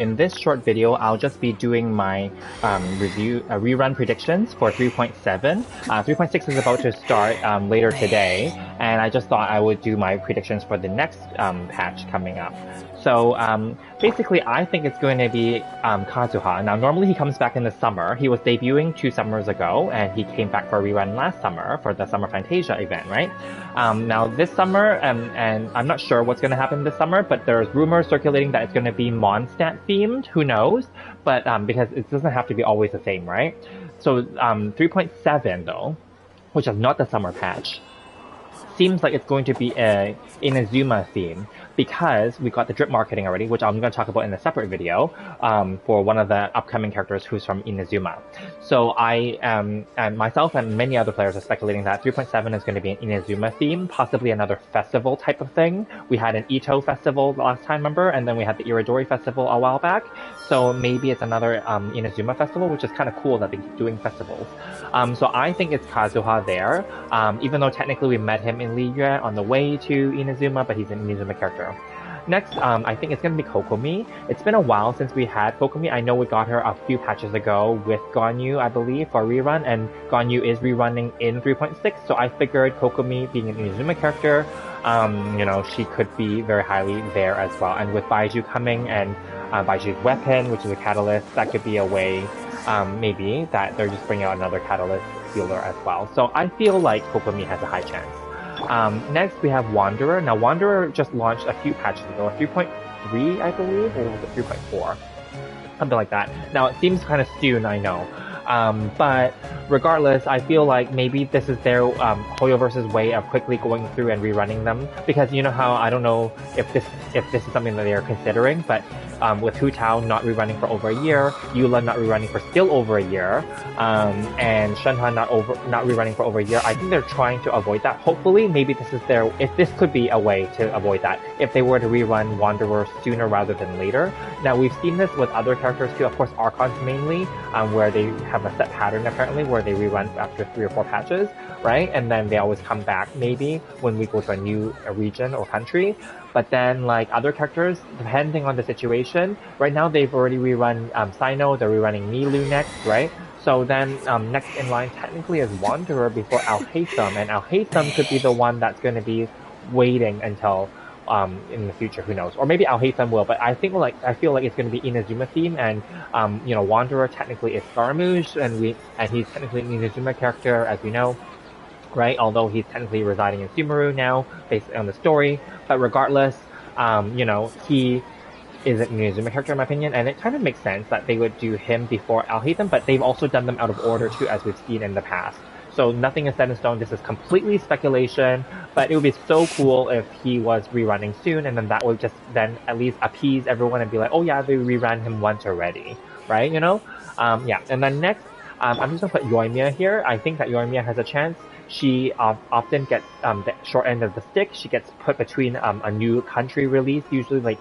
In this short video, I'll just be doing my rerun predictions for 3.7. 3.6 is about to start later today, and I just thought I would do my predictions for the next patch coming up. So basically, I think it's going to be Kazuha. Now, normally he comes back in the summer. He was debuting 2 summers ago, and he came back for a rerun last summer for the Summer Fantasia event, right? Now, this summer, and I'm not sure what's going to happen this summer, but there's rumors circulating that it's going to be Mondstadt themed. Who knows? But because it doesn't have to be always the same, right? So 3.7 though, which is not the summer patch, seems like it's going to be a Inazuma theme because we got the drip marketing already, which I'm going to talk about in a separate video for one of the upcoming characters who's from Inazuma. So I and myself and many other players are speculating that 3.7 is going to be an Inazuma theme, possibly another festival type of thing. We had an Ito festival last time, remember? And then we had the Iridori festival a while back. So maybe it's another Inazuma festival, which is kind of cool that they keep doing festivals. So I think it's Kazuha there, even though technically we met him in Liyue on the way to Inazuma, but he's an Inazuma character. Next, I think it's going to be Kokomi. It's been a while since we had Kokomi. I know we got her a few patches ago with Ganyu, I believe, for rerun, and Ganyu is rerunning in 3.6, so I figured Kokomi being an Inazuma character, you know, she could be very highly there as well. And with Baiju coming and Baiju's weapon, which is a catalyst, that could be a way, maybe, that they're just bringing out another catalyst healer as well. So I feel like Kokomi has a high chance. Next we have Wanderer. Now Wanderer just launched a few patches ago, 3.3 I believe, or was it 3.4? Something like that. Now it seems kind of soon, I know. But regardless, I feel like maybe this is their Hoyoverse's way of quickly going through and rerunning them, because you know how, I don't know if this is something that they are considering, but with Hu Tao not rerunning for over a year, Eula not rerunning for still over a year, and Shenhe not rerunning for over a year, I think they're trying to avoid that. Hopefully, maybe this could be a way to avoid that, if they were to rerun Wanderer sooner rather than later. Now, we've seen this with other characters too, of course Archons mainly, where they have a set pattern apparently, where they rerun after 3 or 4 patches, right? And then they always come back maybe when we go to a new region or country. But then, like other characters, depending on the situation, right now they've already rerun Sino, they're rerunning Milu next, right? So then next in line technically is Wanderer before Alhaitham, and Alhaitham could be the one that's going to be waiting until in the future, who knows? Or maybe Alhaitham will, but I feel like it's going to be Inazuma theme, and you know, Wanderer technically is Scaramouche, and he's technically an Inazuma character, as we know, right? Although he's technically residing in Sumeru now, based on the story. But regardless, you know, he is an Inazuma character in my opinion, and it kind of makes sense that they would do him before Alhaitham, but they've also done them out of order too, as we've seen in the past. So nothing is set in stone, this is completely speculation, but it would be so cool if he was rerunning soon, and then that would just then at least appease everyone and be like, oh yeah, they reran him once already, right, you know? Yeah, and then next, I'm just gonna put Yoimiya here. I think that Yoimiya has a chance. She often gets the short end of the stick. She gets put between a new country release, usually like,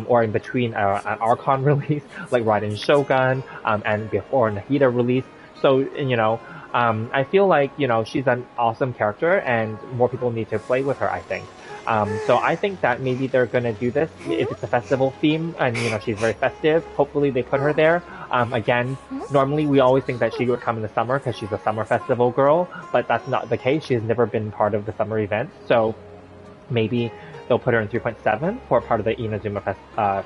or in between an Archon release, like Raiden Shogun, and before Nahida release. So, you know, I feel like, you know, she's an awesome character and more people need to play with her, I think. So I think that maybe they're gonna do this if it's a festival theme, and you know, she's very festive. Hopefully they put her there. Again, normally we always think that she would come in the summer because she's a summer festival girl, but that's not the case. She's never been part of the summer events, so maybe they'll put her in 3.7 for part of the Inazuma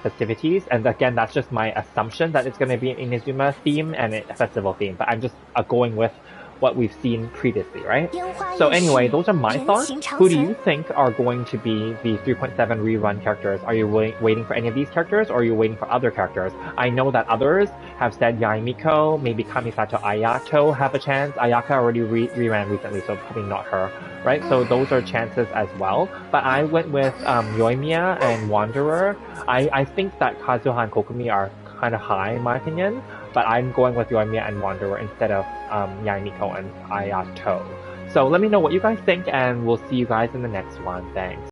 festivities. And again, that's just my assumption that it's going to be an Inazuma theme and a festival theme, but I'm just going with what we've seen previously, right? So anyway, those are my thoughts. Who do you think are going to be the 3.7 rerun characters? Are you waiting for any of these characters, or are you waiting for other characters? I know that others have said Yaimiko, maybe Kamisato Ayato have a chance. Ayaka already reran recently, so probably not her, right? So those are chances as well. But I went with Yoimiya and Wanderer. I think that Kazuha and Kokomi are kind of high in my opinion, but I'm going with Yoimiya and Wanderer instead of Yaimiko and Ayato. So let me know what you guys think, and we'll see you guys in the next one. Thanks.